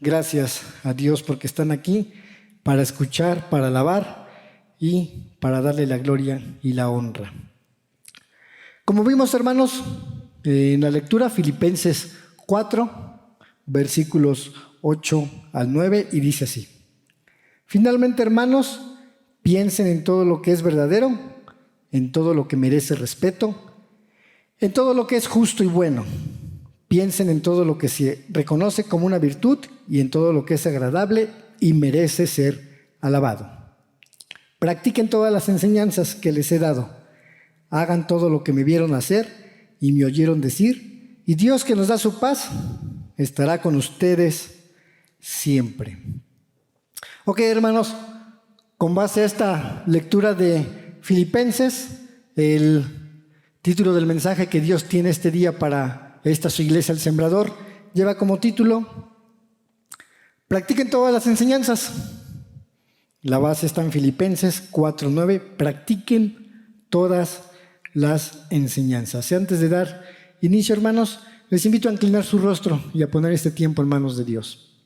Gracias a Dios porque están aquí para escuchar, para alabar y para darle la gloria y la honra. Como vimos, hermanos, en la lectura, Filipenses 4, versículos 8 al 9, y dice así: Finalmente, hermanos, piensen en todo lo que es verdadero, en todo lo que merece respeto, en todo lo que es justo y bueno. Piensen en todo lo que se reconoce como una virtud y en todo lo que es agradable y merece ser alabado. Practiquen todas las enseñanzas que les he dado. Hagan todo lo que me vieron hacer y me oyeron decir, y Dios, que nos da su paz, estará con ustedes siempre. Ok, hermanos, con base a esta lectura de Filipenses, el título del mensaje que Dios tiene este día para esta su iglesia, el Sembrador, lleva como título: Practiquen todas las enseñanzas. La base está en Filipenses 4:9. Practiquen todas las enseñanzas. Y antes de dar inicio, hermanos, les invito a inclinar su rostro y a poner este tiempo en manos de Dios.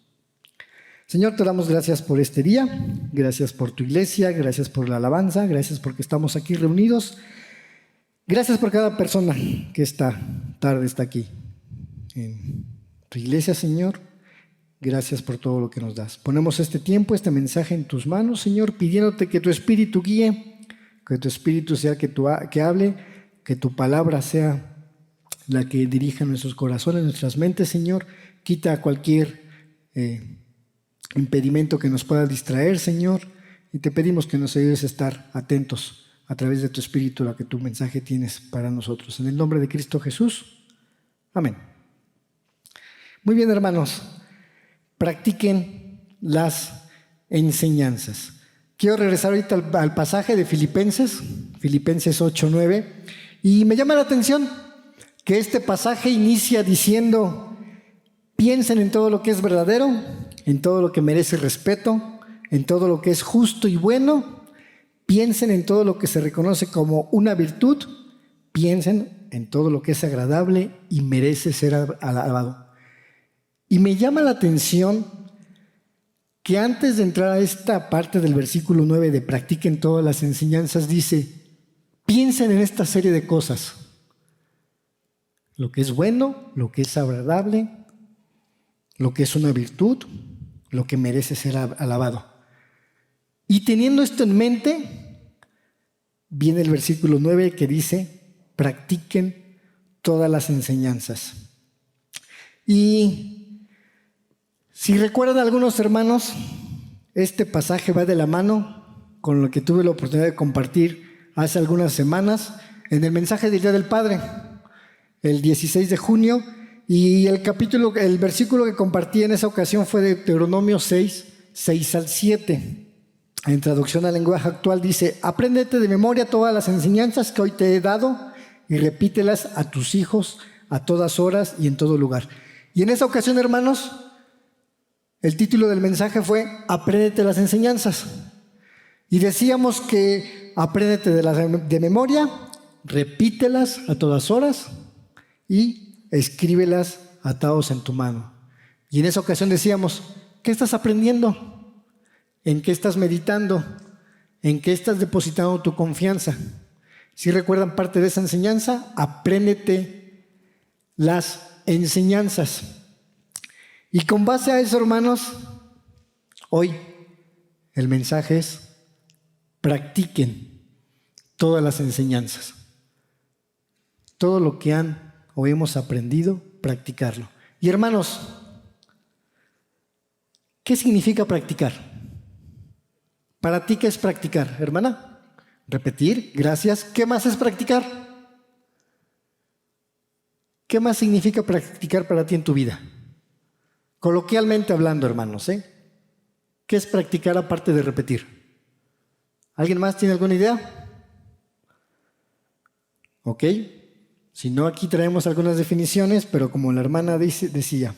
Señor, te damos gracias por este día, gracias por tu iglesia, gracias por la alabanza, gracias porque estamos aquí reunidos. Gracias por cada persona que esta tarde está aquí en tu iglesia, Señor. Gracias por todo lo que nos das. Ponemos este tiempo, este mensaje en tus manos, Señor, pidiéndote que tu Espíritu guíe, que tu Espíritu sea que hable, que tu palabra sea la que dirija nuestros corazones, nuestras mentes, Señor. Quita cualquier impedimento que nos pueda distraer, Señor, y te pedimos que nos ayudes a estar atentos a través de tu Espíritu a lo que tu mensaje tienes para nosotros. En el nombre de Cristo Jesús. Amén. Muy bien, hermanos. Practiquen las enseñanzas. Quiero regresar ahorita al pasaje de Filipenses 8:9, y me llama la atención que este pasaje inicia diciendo: piensen en todo lo que es verdadero, en todo lo que merece respeto, en todo lo que es justo y bueno. Piensen en todo lo que se reconoce como una virtud, piensen en todo lo que es agradable y merece ser alabado. Y me llama la atención que antes de entrar a esta parte del versículo 9 de practiquen todas las enseñanzas, dice: piensen en esta serie de cosas. Lo que es bueno, lo que es agradable, lo que es una virtud, lo que merece ser alabado. Y teniendo esto en mente, viene el versículo 9 que dice: practiquen todas las enseñanzas. Y si recuerdan algunos hermanos, este pasaje va de la mano con lo que tuve la oportunidad de compartir hace algunas semanas en el mensaje del Día del Padre, el 16 de junio, y el versículo que compartí en esa ocasión fue de Deuteronomio 6 al 7. En traducción al lenguaje actual dice: apréndete de memoria todas las enseñanzas que hoy te he dado y repítelas a tus hijos a todas horas y en todo lugar. Y en esa ocasión, hermanos, el título del mensaje fue: apréndete las enseñanzas. Y decíamos que apréndete de memoria, repítelas a todas horas y escríbelas atados en tu mano. Y en esa ocasión decíamos: ¿qué estás aprendiendo? ¿En qué estás meditando? ¿En qué estás depositando tu confianza? Si recuerdan parte de esa enseñanza, apréndete las enseñanzas. Y con base a eso, hermanos, hoy el mensaje es: practiquen todas las enseñanzas. Todo lo que han o hemos aprendido, practicarlo. Y hermanos, ¿qué significa practicar? ¿Para ti qué es practicar, hermana? Repetir, gracias. ¿Qué más es practicar? ¿Qué más significa practicar para ti en tu vida? Coloquialmente hablando, hermanos, ¿qué es practicar aparte de repetir? ¿Alguien más tiene alguna idea? Ok. Si no, aquí traemos algunas definiciones, pero como la hermana decía,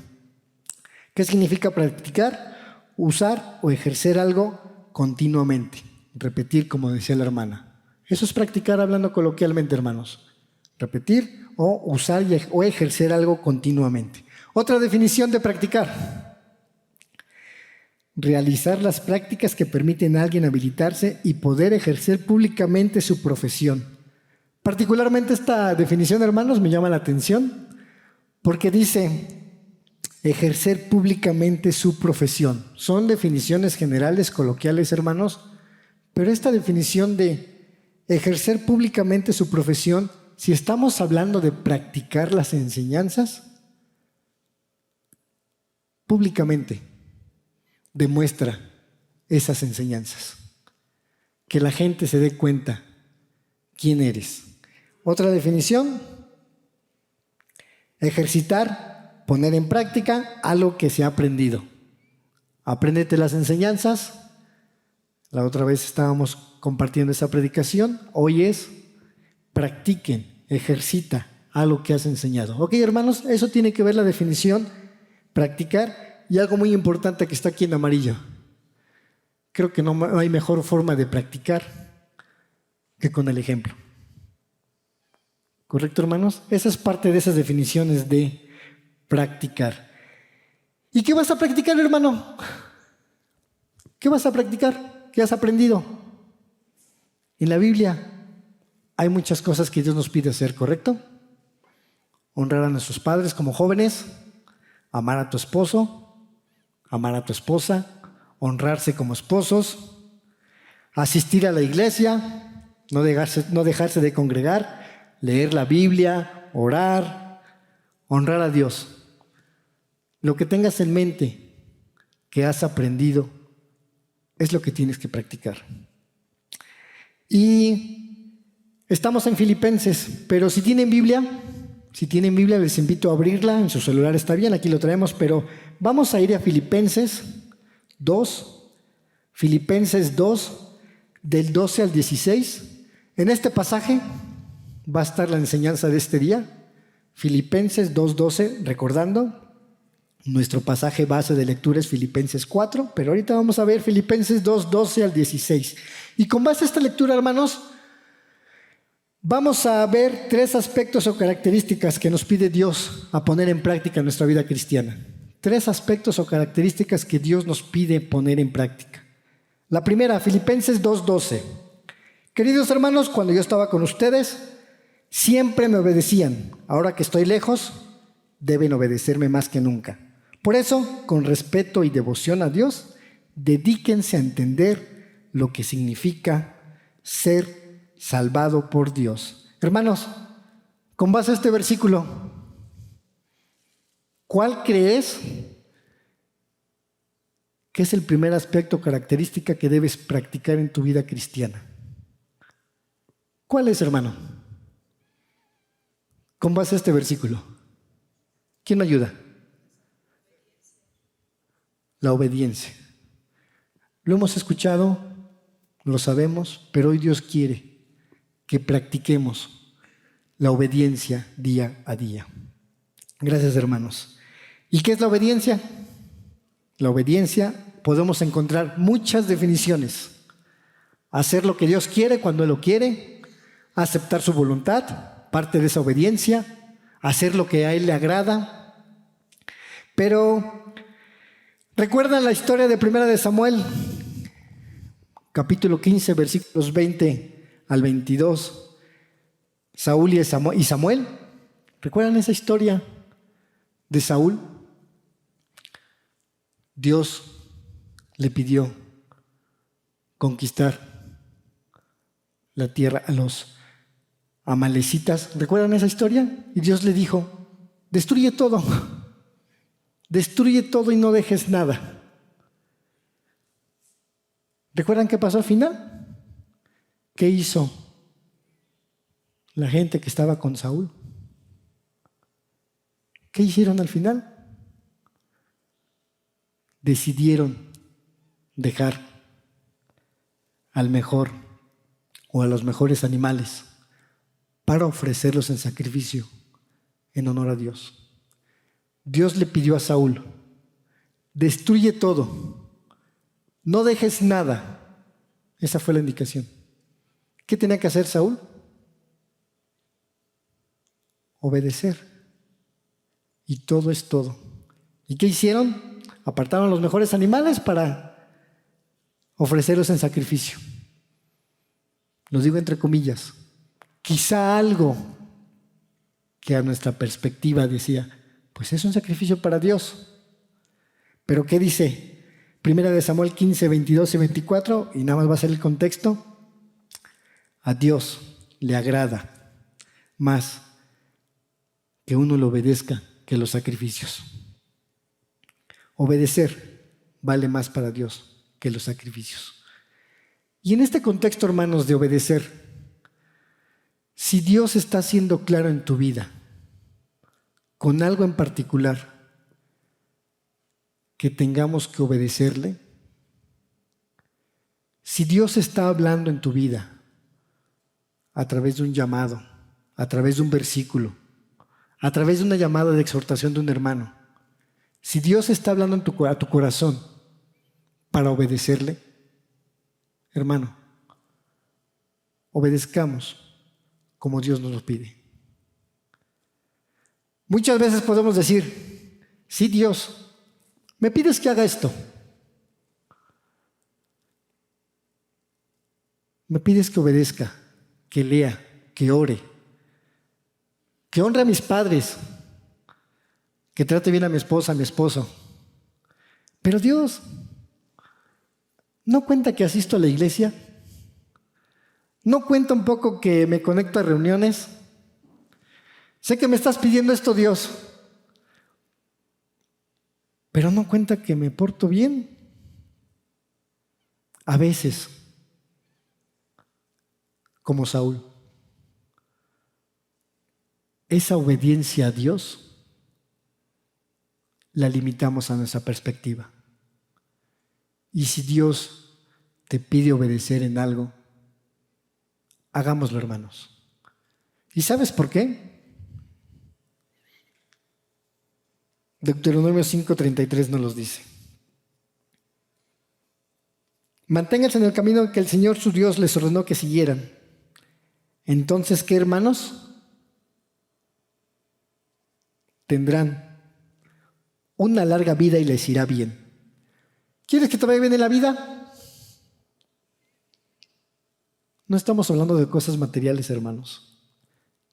¿qué significa practicar? Usar o ejercer algo continuamente. Repetir, como decía la hermana. Eso es practicar hablando coloquialmente, hermanos. Repetir o usar o ejercer algo continuamente. Otra definición de practicar: realizar las prácticas que permiten a alguien habilitarse y poder ejercer públicamente su profesión. Particularmente esta definición, hermanos, me llama la atención porque dice ejercer públicamente su profesión. Son definiciones generales, coloquiales, hermanos, pero esta definición de ejercer públicamente su profesión, si estamos hablando de practicar las enseñanzas, públicamente demuestra esas enseñanzas. Que la gente se dé cuenta quién eres. Otra definición, ejercitar, poner en práctica algo que se ha aprendido. Apréndete las enseñanzas. La otra vez estábamos compartiendo esa predicación. Hoy es practiquen, ejercita algo que has enseñado. Ok, hermanos, eso tiene que ver la definición, practicar, y algo muy importante que está aquí en amarillo. Creo que no hay mejor forma de practicar que con el ejemplo. ¿Correcto, hermanos? Esa es parte de esas definiciones de practicar. ¿Y qué vas a practicar, hermano? ¿Qué vas a practicar? ¿Qué has aprendido? En la Biblia hay muchas cosas que Dios nos pide hacer, ¿correcto? Honrar a nuestros padres como jóvenes, amar a tu esposo, amar a tu esposa, honrarse como esposos, asistir a la iglesia, no dejarse de congregar, leer la Biblia, orar, honrar a Dios. Lo que tengas en mente que has aprendido es lo que tienes que practicar. Y estamos en Filipenses, pero si tienen Biblia les invito a abrirla, en su celular está bien, aquí lo traemos, pero vamos a ir a Filipenses 2, del 12 al 16. En este pasaje va a estar la enseñanza de este día, Filipenses 2:12, recordando, nuestro pasaje base de lectura es Filipenses 4, pero ahorita vamos a ver Filipenses 2:12 al 16. Y con base a esta lectura, hermanos, vamos a ver 3 aspectos o características que nos pide Dios a poner en práctica en nuestra vida cristiana. 3 aspectos o características que Dios nos pide poner en práctica. La primera, Filipenses 2:12. Queridos hermanos, cuando yo estaba con ustedes, siempre me obedecían. Ahora que estoy lejos, deben obedecerme más que nunca. Por eso, con respeto y devoción a Dios, dedíquense a entender lo que significa ser salvado por Dios. Hermanos, con base a este versículo, ¿cuál crees que es el primer aspecto o característica que debes practicar en tu vida cristiana? ¿Cuál es, hermano? Con base a este versículo. ¿Quién me ayuda? La obediencia. Lo hemos escuchado, lo sabemos, pero hoy Dios quiere que practiquemos la obediencia día a día. Gracias, hermanos. ¿Y qué es la obediencia? La obediencia podemos encontrar muchas definiciones. Hacer lo que Dios quiere cuando Él lo quiere, aceptar su voluntad, parte de esa obediencia, hacer lo que a Él le agrada. Pero ¿recuerdan la historia de 1 de Samuel? Capítulo 15, versículos 20 al 22. Saúl y Samuel. ¿Recuerdan esa historia de Saúl? Dios le pidió conquistar la tierra a los amalecitas. ¿Recuerdan esa historia? Y Dios le dijo, destruye todo y no dejes nada. ¿Recuerdan qué pasó al final? ¿Qué hizo la gente que estaba con Saúl? ¿Qué hicieron al final? Decidieron dejar al mejor o a los mejores animales para ofrecerlos en sacrificio en honor a Dios. Dios le pidió a Saúl, destruye todo, no dejes nada. Esa fue la indicación. ¿Qué tenía que hacer Saúl? Obedecer. Y todo es todo. ¿Y qué hicieron? Apartaron los mejores animales para ofrecerlos en sacrificio. Lo digo entre comillas. Quizá algo que a nuestra perspectiva decía, pues es un sacrificio para Dios. Pero ¿qué dice? Primera de Samuel 15, 22 y 24, y nada más va a ser el contexto. A Dios le agrada más que uno le obedezca que los sacrificios. Obedecer vale más para Dios que los sacrificios. Y en este contexto, hermanos, de obedecer, si Dios está siendo claro en tu vida, con algo en particular, que tengamos que obedecerle, si Dios está hablando en tu vida a través de un llamado, a través de un versículo, a través de una llamada de exhortación de un hermano, si Dios está hablando a tu corazón para obedecerle, hermano, obedezcamos como Dios nos lo pide. Muchas veces podemos decir, sí, Dios, me pides que haga esto. Me pides que obedezca, que lea, que ore, que honre a mis padres, que trate bien a mi esposa, a mi esposo. Pero Dios, ¿no cuenta que asisto a la iglesia? ¿No cuenta un poco que me conecto a reuniones? Sé que me estás pidiendo esto, Dios, pero no cuenta que me porto bien. A veces, como Saúl, esa obediencia a Dios la limitamos a nuestra perspectiva. Y si Dios te pide obedecer en algo, hagámoslo, hermanos. ¿Y sabes por qué? Deuteronomio 5:33 nos los dice. Manténganse en el camino que el Señor su Dios les ordenó que siguieran. Entonces, ¿qué, hermanos? Tendrán una larga vida y les irá bien. ¿Quieres que te vaya bien en la vida? No estamos hablando de cosas materiales, hermanos.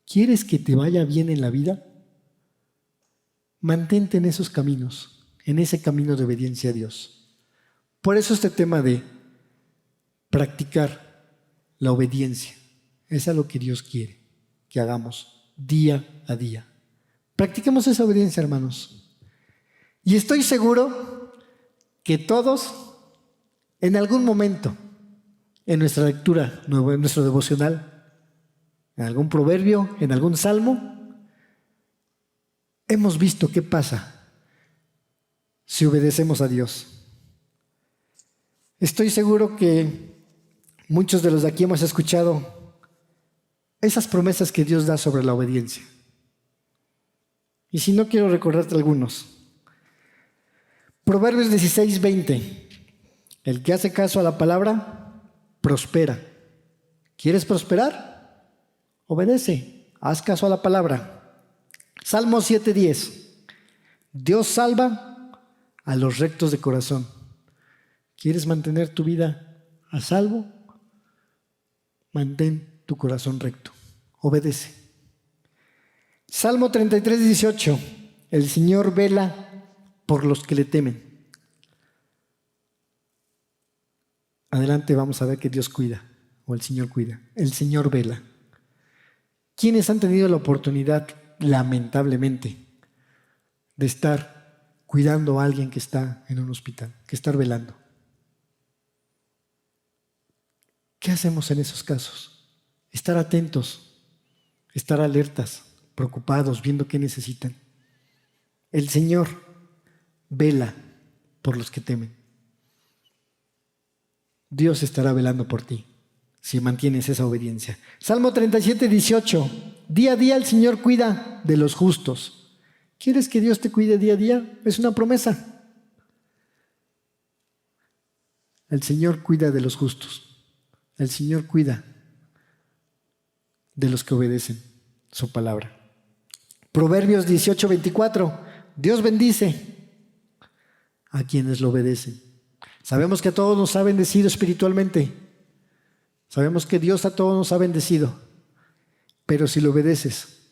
¿Quieres que te vaya bien en la vida? Mantente en esos caminos, en ese camino de obediencia a Dios. Por eso este tema de practicar la obediencia es a lo que Dios quiere que hagamos día a día. Practiquemos esa obediencia, hermanos. Y estoy seguro que todos, en algún momento, en nuestra lectura, en nuestro devocional, en algún proverbio, en algún salmo, hemos visto qué pasa si obedecemos a Dios. Estoy seguro que muchos de los de aquí hemos escuchado esas promesas que Dios da sobre la obediencia. Y si no, quiero recordarte algunos. Proverbios 16:20. El que hace caso a la palabra, prospera. ¿Quieres prosperar? Obedece, haz caso a la palabra. Salmo 7:10. Dios salva a los rectos de corazón. ¿Quieres mantener tu vida a salvo? Mantén tu corazón recto. Obedece. Salmo 33:18. El Señor vela por los que le temen. Adelante vamos a ver que Dios cuida, o el Señor cuida. El Señor vela. ¿Quiénes han tenido la oportunidad, lamentablemente, de estar cuidando a alguien que está en un hospital, que estar velando? ¿Qué hacemos en esos casos? Estar atentos, estar alertas, preocupados, viendo qué necesitan. El Señor vela por los que temen. Dios estará velando por ti si mantienes esa obediencia. Salmo 37:18. Día a día el Señor cuida de los justos. ¿Quieres que Dios te cuide día a día? Es una promesa. El Señor cuida de los justos. El Señor cuida de los que obedecen su palabra. Proverbios 18:24. Dios bendice a quienes lo obedecen. Sabemos que a todos nos ha bendecido espiritualmente. Sabemos que Dios a todos nos ha bendecido. Pero si lo obedeces,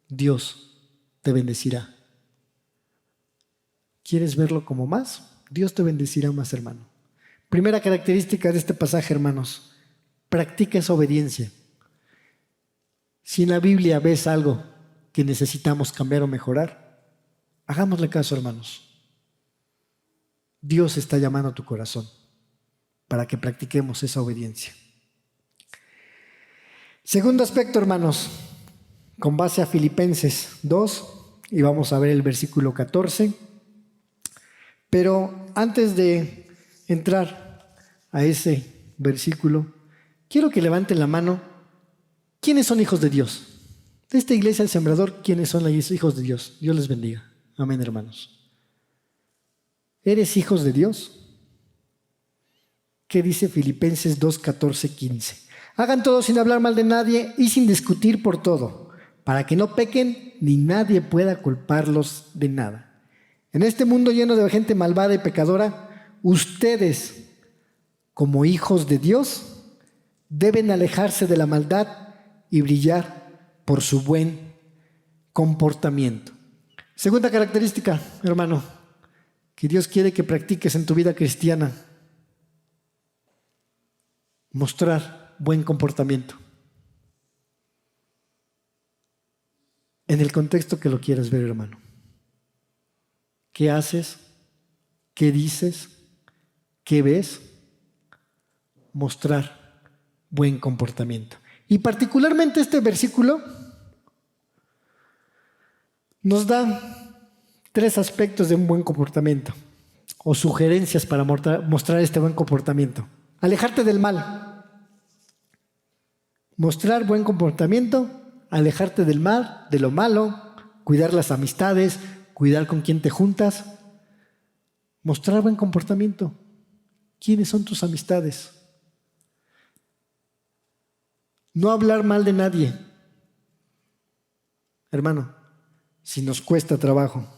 Dios te bendecirá. ¿Quieres verlo como más? Dios te bendecirá más, hermano. Primera característica de este pasaje, hermanos. Practica esa obediencia. Si en la Biblia ves algo que necesitamos cambiar o mejorar, hagámosle caso, hermanos. Dios está llamando a tu corazón para que practiquemos esa obediencia. Segundo aspecto, hermanos, con base a Filipenses 2, y vamos a ver el versículo 14. Pero antes de entrar a ese versículo, quiero que levanten la mano. ¿Quiénes son hijos de Dios? De esta iglesia del Sembrador, ¿quiénes son los hijos de Dios? Dios les bendiga. Amén, hermanos. ¿Eres hijos de Dios? ¿Qué dice Filipenses 2, 14, 15? Hagan todo sin hablar mal de nadie y sin discutir por todo, para que no pequen ni nadie pueda culparlos de nada. En este mundo lleno de gente malvada y pecadora, ustedes, como hijos de Dios, deben alejarse de la maldad y brillar por su buen comportamiento. Segunda característica, hermano, que Dios quiere que practiques en tu vida cristiana: mostrar buen comportamiento. En el contexto que lo quieras ver, hermano. ¿Qué haces? ¿Qué dices? ¿Qué ves? Mostrar buen comportamiento. Y particularmente este versículo nos da 3 aspectos de un buen comportamiento, o sugerencias para mostrar este buen comportamiento. Alejarte del mal. Mostrar buen comportamiento, alejarte del mal, de lo malo, cuidar las amistades, cuidar con quién te juntas. Mostrar buen comportamiento. ¿Quiénes son tus amistades? No hablar mal de nadie. Hermano, si nos cuesta trabajo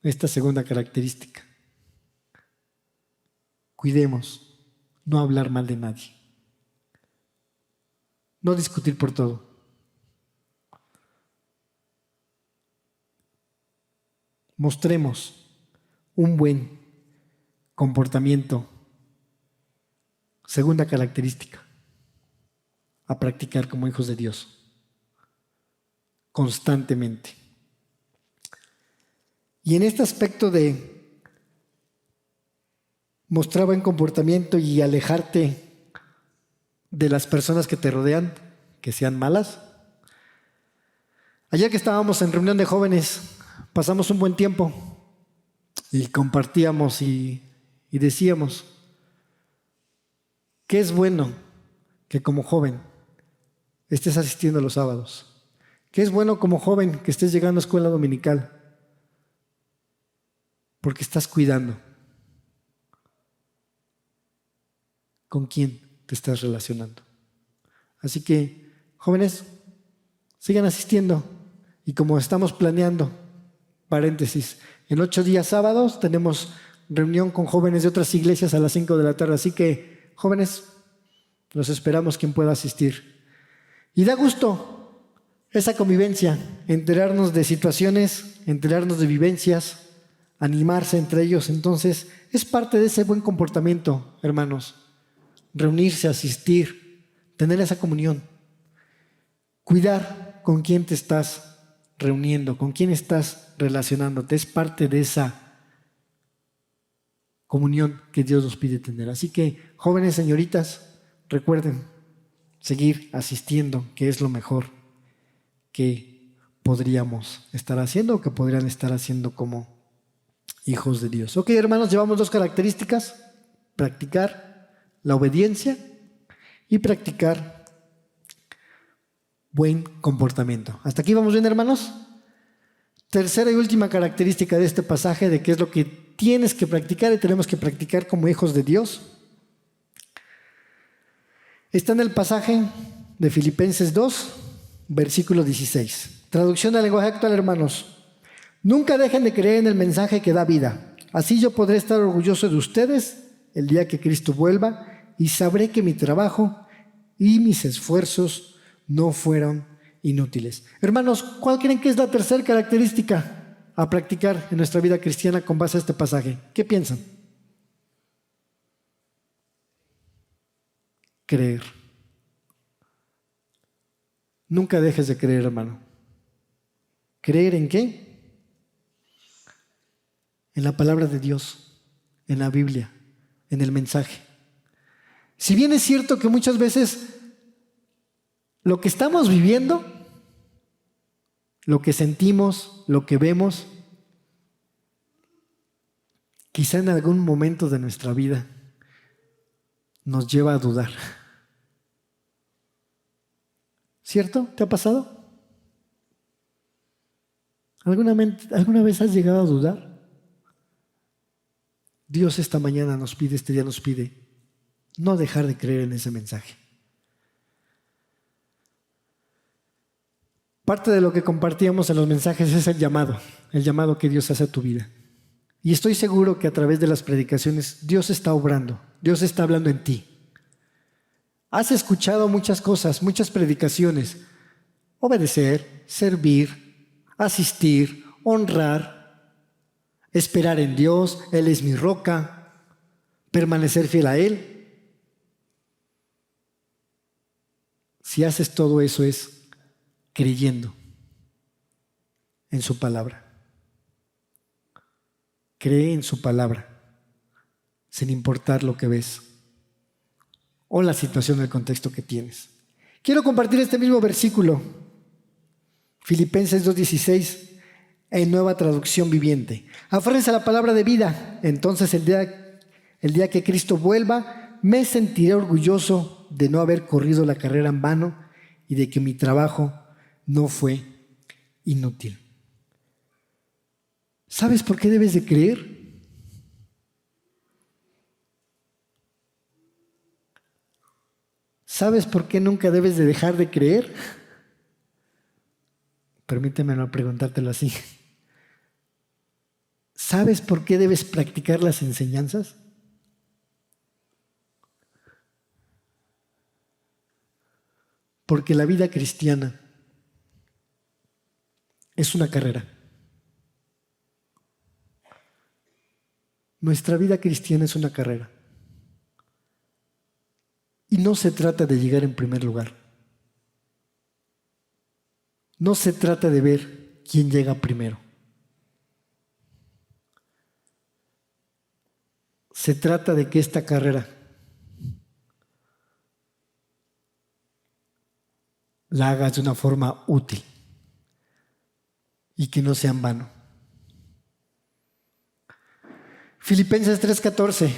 esta segunda característica, cuidemos no hablar mal de nadie. No discutir por todo. Mostremos un buen comportamiento. Segunda característica a practicar como hijos de Dios constantemente. Y en este aspecto de mostrar buen comportamiento y alejarte de las personas que te rodean, que sean malas. Ayer que estábamos en reunión de jóvenes, pasamos un buen tiempo y compartíamos y decíamos que es bueno que como joven estés asistiendo los sábados, que es bueno como joven que estés llegando a escuela dominical, porque estás cuidando con quién te estás relacionando. Así que, jóvenes, sigan asistiendo. Y como estamos planeando, paréntesis, en 8 días sábados tenemos reunión con jóvenes de otras iglesias a las 5 de la tarde. Así que, jóvenes, los esperamos quien pueda asistir. Y da gusto esa convivencia, enterarnos de situaciones, enterarnos de vivencias, animarse entre ellos. Entonces, es parte de ese buen comportamiento, hermanos. Reunirse, asistir, tener esa comunión, cuidar con quién te estás reuniendo, con quién estás relacionándote, es parte de esa comunión que Dios nos pide tener. Así que, jóvenes, señoritas, recuerden seguir asistiendo, que es lo mejor que podríamos estar haciendo o que podrían estar haciendo como hijos de Dios. Ok, hermanos, llevamos 2 características: practicar la obediencia y practicar buen comportamiento. ¿Hasta aquí vamos bien, hermanos? Tercera y última característica de este pasaje, de qué es lo que tienes que practicar y tenemos que practicar como hijos de Dios, está en el pasaje de Filipenses 2, versículo 16. Traducción al lenguaje actual, hermanos. Nunca dejen de creer en el mensaje que da vida. Así yo podré estar orgulloso de ustedes el día que Cristo vuelva y sabré que mi trabajo y mis esfuerzos no fueron inútiles. Hermanos, ¿cuál creen que es la tercera característica a practicar en nuestra vida cristiana con base a este pasaje? ¿Qué piensan? Creer. Nunca dejes de creer, hermano. ¿Creer en qué? En la palabra de Dios, en la Biblia, en el mensaje. Si bien es cierto que muchas veces lo que estamos viviendo, lo que sentimos, lo que vemos, quizá en algún momento de nuestra vida nos lleva a dudar. ¿Cierto? ¿Te ha pasado? ¿Alguna vez has llegado a dudar? Dios este día nos pide no dejar de creer en ese mensaje. Parte de lo que compartíamos en los mensajes es el llamado que Dios hace a tu vida. Y estoy seguro que a través de las predicaciones Dios está obrando, Dios está hablando en ti. Has escuchado muchas cosas, muchas predicaciones. Obedecer, servir, asistir, honrar, esperar en Dios, Él es mi roca, permanecer fiel a Él. Si haces todo eso es creyendo en su palabra. Cree en su palabra, sin importar lo que ves o la situación, el contexto que tienes. Quiero compartir este mismo versículo, Filipenses 2:16, en Nueva Traducción Viviente. Aférrense a la palabra de vida. Entonces el día que Cristo vuelva, me sentiré orgulloso de no haber corrido la carrera en vano y de que mi trabajo no fue inútil. ¿Sabes por qué debes de creer? ¿Sabes por qué nunca debes de dejar de creer? Permíteme no preguntártelo así. ¿Sabes por qué debes practicar las enseñanzas? Porque la vida cristiana es una carrera. Nuestra vida cristiana es una carrera. Y no se trata de llegar en primer lugar. No se trata de ver quién llega primero. Se trata de que esta carrera la hagas de una forma útil y que no sea en vano. Filipenses 3:14.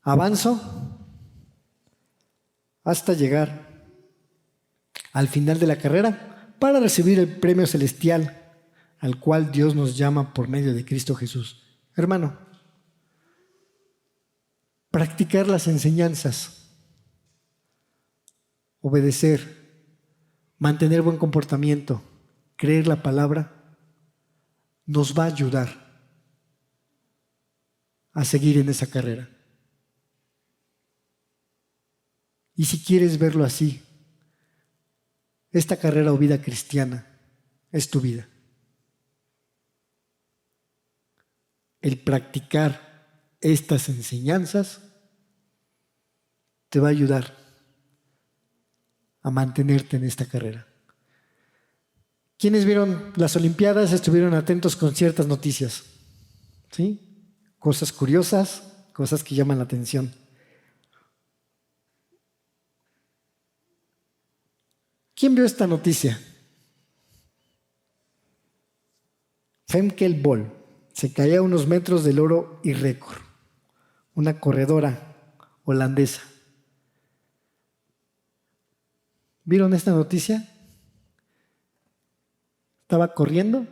Avanzo hasta llegar al final de la carrera para recibir el premio celestial al cual Dios nos llama por medio de Cristo Jesús. Hermano, practicar las enseñanzas, obedecer, mantener buen comportamiento, creer la palabra, nos va a ayudar a seguir en esa carrera. Y si quieres verlo así, esta carrera o vida cristiana es tu vida. El practicar estas enseñanzas te va a ayudar a mantenerte en esta carrera. Quienes vieron las Olimpiadas estuvieron atentos con ciertas noticias, ¿sí? Cosas curiosas, cosas que llaman la atención. ¿Quién vio esta noticia? Femke Bol se caía a unos metros del oro y récord. Una corredora holandesa. ¿Vieron esta noticia? Estaba corriendo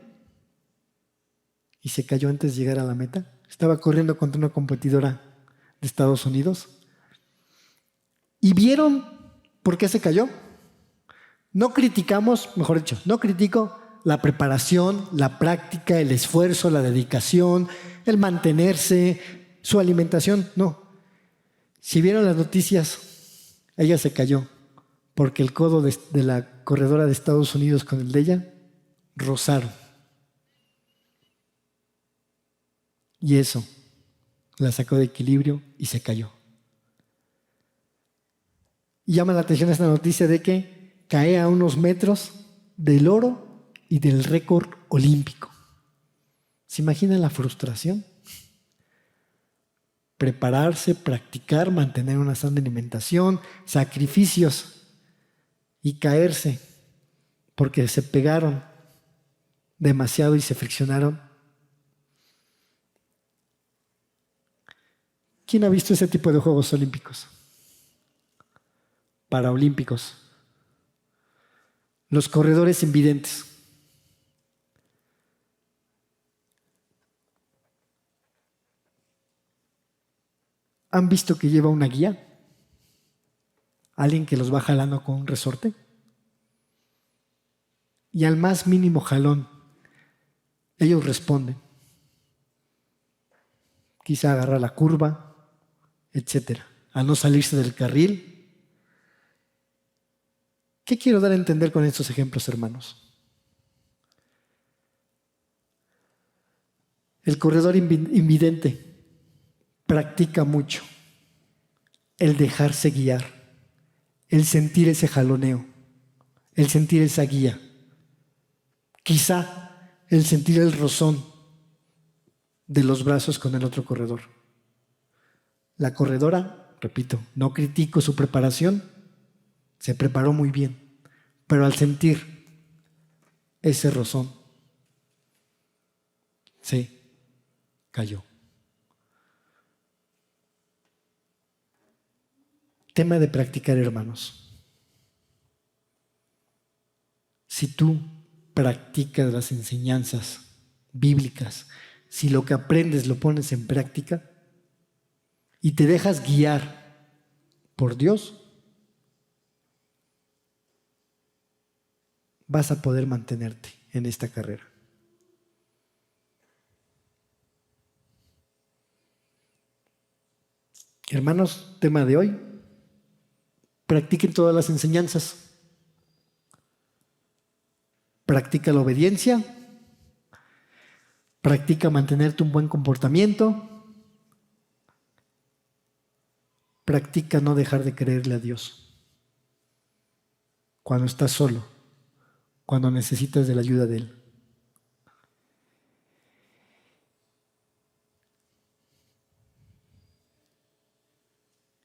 y se cayó antes de llegar a la meta. Estaba corriendo contra una competidora de Estados Unidos. ¿Y vieron por qué se cayó? No critico la preparación, la práctica, el esfuerzo, la dedicación, el mantenerse, su alimentación. No. Si vieron las noticias, ella se cayó porque el codo de la corredora de Estados Unidos con el de ella rozaron. Y eso la sacó de equilibrio y se cayó. Y llama la atención esta noticia de que cae a unos metros del oro y del récord olímpico. ¿Se imaginan la frustración? Prepararse, practicar, mantener una sana alimentación, sacrificios y caerse porque se pegaron demasiado y se friccionaron. ¿Quién ha visto ese tipo de Juegos Olímpicos? Paraolímpicos. Los corredores invidentes. ¿Han visto que lleva una guía? Alguien que los va jalando con un resorte. Y al más mínimo jalón, ellos responden. Quizá agarrar la curva, etc. A no salirse del carril. ¿Qué quiero dar a entender con estos ejemplos, hermanos? El corredor invidente practica mucho el dejarse guiar, el sentir ese jaloneo, el sentir esa guía, quizá el sentir el rozón de los brazos con el otro corredor. La corredora, repito, no critico su preparación, se preparó muy bien, pero al sentir ese rozón, se cayó. Tema de practicar, hermanos. Si tú practicas las enseñanzas bíblicas, si lo que aprendes lo pones en práctica y te dejas guiar por Dios, vas a poder mantenerte en esta carrera. Hermanos, tema de hoy. Practiquen todas las enseñanzas. Practica la obediencia. Practica mantenerte un buen comportamiento. Practica no dejar de creerle a Dios. Cuando estás solo, cuando necesitas de la ayuda de Él.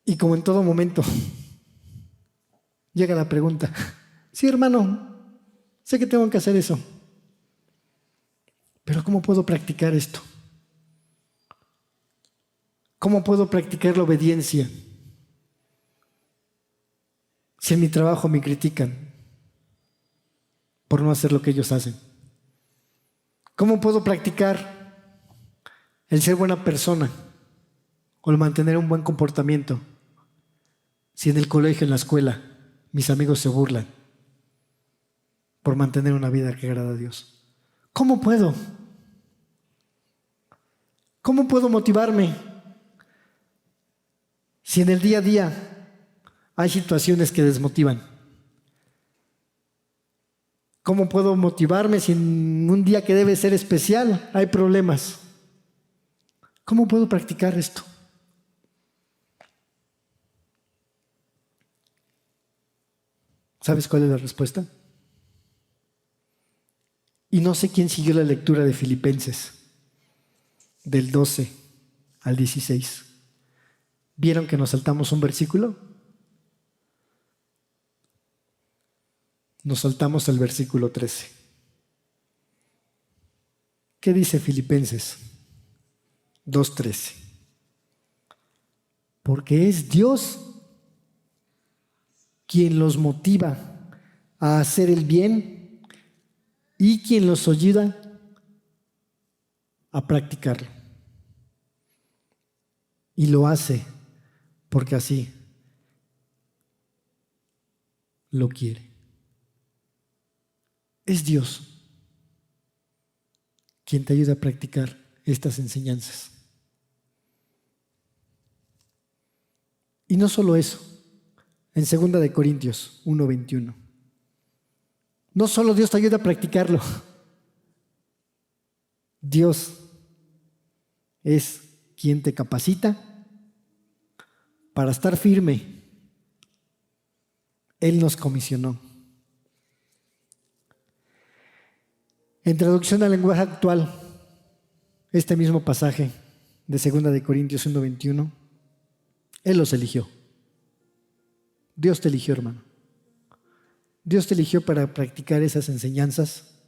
Y como en todo momento, llega la pregunta, sí, hermano, sé que tengo que hacer eso, pero ¿cómo puedo practicar esto? ¿Cómo puedo practicar la obediencia? Si en mi trabajo me critican por no hacer lo que ellos hacen. ¿Cómo puedo practicar el ser buena persona o el mantener un buen comportamiento si en el colegio, en la escuela, mis amigos se burlan por mantener una vida que agrada a Dios? ¿Cómo puedo? ¿Cómo puedo motivarme si en el día a día hay situaciones que desmotivan? ¿Cómo puedo motivarme si en un día que debe ser especial hay problemas? ¿Cómo puedo practicar esto? ¿Sabes cuál es la respuesta? Y no sé quién siguió la lectura de Filipenses, del 12 al 16. ¿Vieron que nos saltamos un versículo? Nos saltamos el versículo 13. ¿Qué dice Filipenses 2:13? Porque es Dios quien los motiva a hacer el bien y quien los ayuda a practicarlo. Y lo hace porque así lo quiere. Es Dios. quien te ayude a practicar estas enseñanzas. Y no solo eso, en 2 Corintios 1:21. No solo Dios te ayuda a practicarlo, Dios es quien te capacita para estar firme. Él nos comisionó. En traducción al lenguaje actual, este mismo pasaje de 2 Corintios 1:21, Él los eligió. Dios te eligió, hermano. Dios te eligió para practicar esas enseñanzas.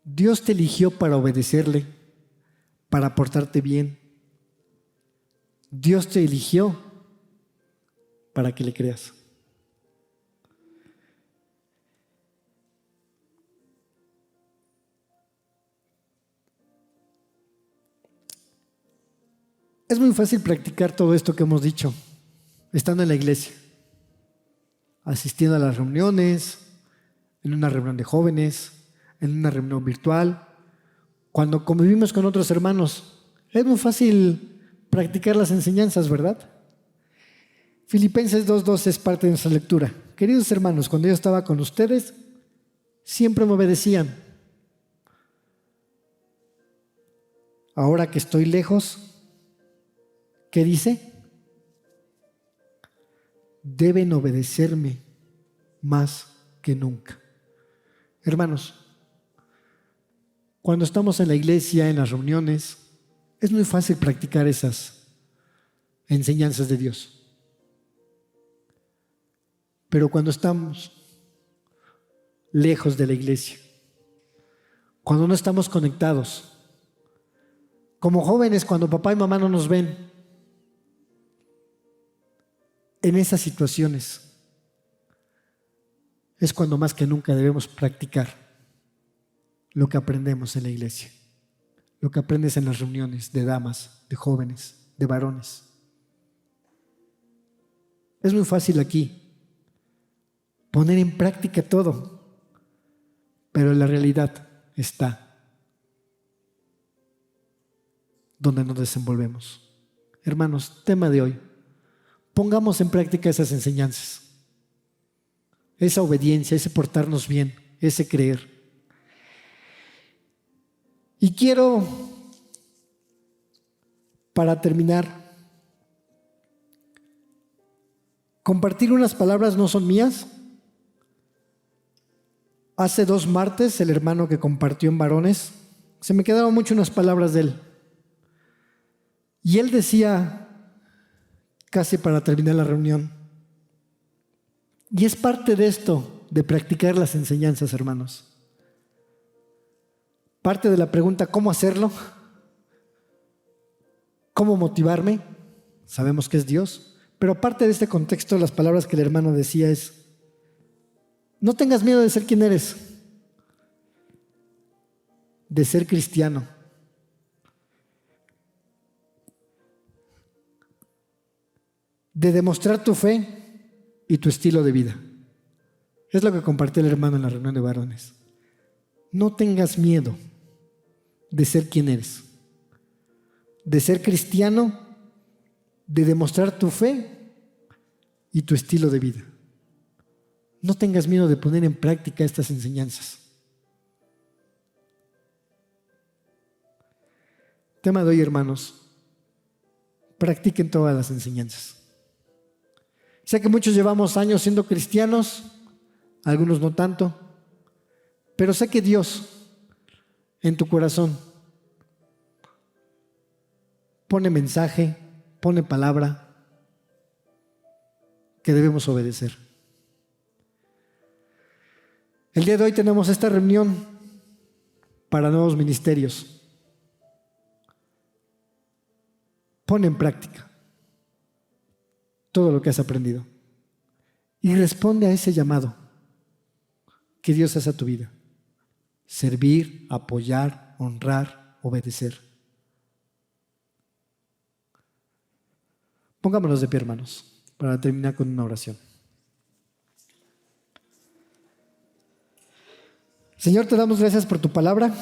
Dios te eligió para obedecerle, para portarte bien. Dios te eligió para que le creas. Es muy fácil practicar todo esto que hemos dicho, estando en la iglesia, asistiendo a las reuniones, en una reunión de jóvenes, en una reunión virtual, cuando convivimos con otros hermanos. Es muy fácil practicar las enseñanzas, ¿verdad? Filipenses 2:12 es parte de nuestra lectura. Queridos hermanos, cuando yo estaba con ustedes, siempre me obedecían. Ahora que estoy lejos, ¿qué dice? Deben obedecerme más que nunca. Hermanos, cuando estamos en la iglesia, en las reuniones, es muy fácil practicar esas enseñanzas de Dios. Pero cuando estamos lejos de la iglesia, cuando no estamos conectados, como jóvenes, cuando papá y mamá no nos ven, en esas situaciones es cuando más que nunca debemos practicar lo que aprendemos en la iglesia, lo que aprendes en las reuniones de damas, de jóvenes, de varones. Es muy fácil aquí poner en práctica todo, pero la realidad está donde nos desenvolvemos. Hermanos, tema de hoy: pongamos en práctica esas enseñanzas, esa obediencia, ese portarnos bien, ese creer. Y quiero, para terminar, compartir unas palabras, no son mías. Hace 2 martes, el hermano que compartió en varones, se me quedaron mucho unas palabras de él. Y él decía, casi para terminar la reunión, y es parte de esto, de practicar las enseñanzas, hermanos. Parte de la pregunta, ¿cómo hacerlo? ¿Cómo motivarme? Sabemos que es Dios, pero parte de este contexto, las palabras que el hermano decía es: no tengas miedo de ser quien eres, de ser cristiano. De demostrar tu fe y tu estilo de vida. Es lo que compartió el hermano en la reunión de varones. No tengas miedo de ser quien eres, de ser cristiano, de demostrar tu fe y tu estilo de vida. No tengas miedo de poner en práctica estas enseñanzas. Tema de hoy, hermanos: practiquen todas las enseñanzas. Sé que muchos llevamos años siendo cristianos, algunos no tanto, pero sé que Dios en tu corazón pone mensaje, pone palabra que debemos obedecer. El día de hoy tenemos esta reunión para nuevos ministerios. Pon en práctica todo lo que has aprendido y responde a ese llamado que Dios hace a tu vida: servir, apoyar, honrar, obedecer. Pongámonos de pie, hermanos, para terminar con una oración. Señor, te damos gracias por tu palabra.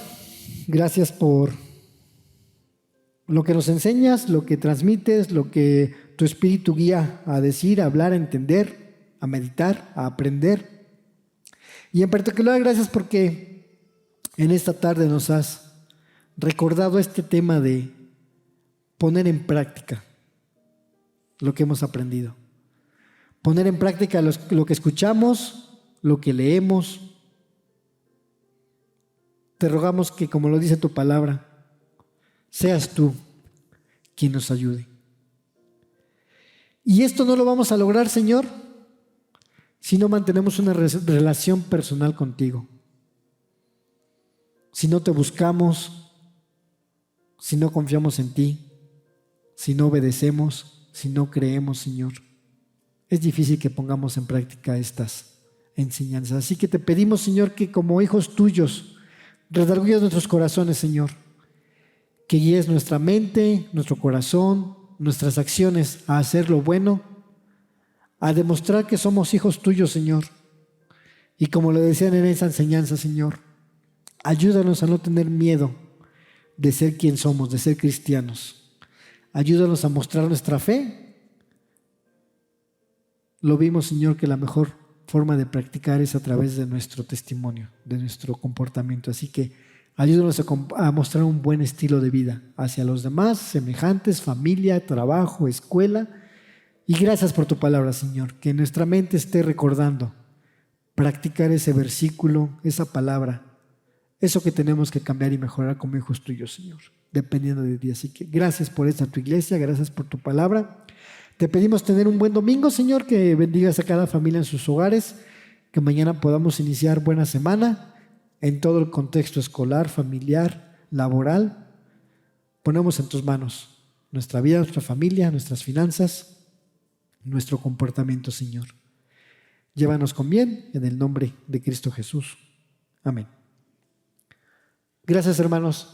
Gracias por lo que nos enseñas, lo que transmites, lo que tu Espíritu guía a decir, a hablar, a entender, a meditar, a aprender. Y en particular, gracias porque en esta tarde nos has recordado este tema de poner en práctica lo que hemos aprendido. Poner en práctica lo que escuchamos, lo que leemos. Te rogamos que, como lo dice tu palabra, seas tú quien nos ayude. Y esto no lo vamos a lograr, Señor, si no mantenemos una relación personal contigo. Si no te buscamos, si no confiamos en ti, si no obedecemos, si no creemos, Señor. Es difícil que pongamos en práctica estas enseñanzas. Así que te pedimos, Señor, que como hijos tuyos, redargulles nuestros corazones, Señor. Que guíes nuestra mente, nuestro corazón, nuestras acciones a hacer lo bueno, a demostrar que somos hijos tuyos, Señor. Y como lo decían en esa enseñanza, Señor, ayúdanos a no tener miedo de ser quien somos, de ser cristianos. Ayúdanos a mostrar nuestra fe. Lo vimos, Señor, que la mejor forma de practicar es a través de nuestro testimonio, de nuestro comportamiento. Así que ayúdanos a mostrar un buen estilo de vida hacia los demás, semejantes, familia, trabajo, escuela. Y gracias por tu palabra, Señor, que nuestra mente esté recordando, practicar ese versículo, esa palabra, eso que tenemos que cambiar y mejorar como hijos tuyos, Señor, dependiendo de ti. Así que gracias por esta tu iglesia, gracias por tu palabra. Te pedimos tener un buen domingo, Señor, que bendigas a cada familia en sus hogares, que mañana podamos iniciar buena semana en todo el contexto escolar, familiar, laboral. Ponemos en tus manos nuestra vida, nuestra familia, nuestras finanzas, nuestro comportamiento, Señor. Llévanos con bien en el nombre de Cristo Jesús. Amén. Gracias, hermanos.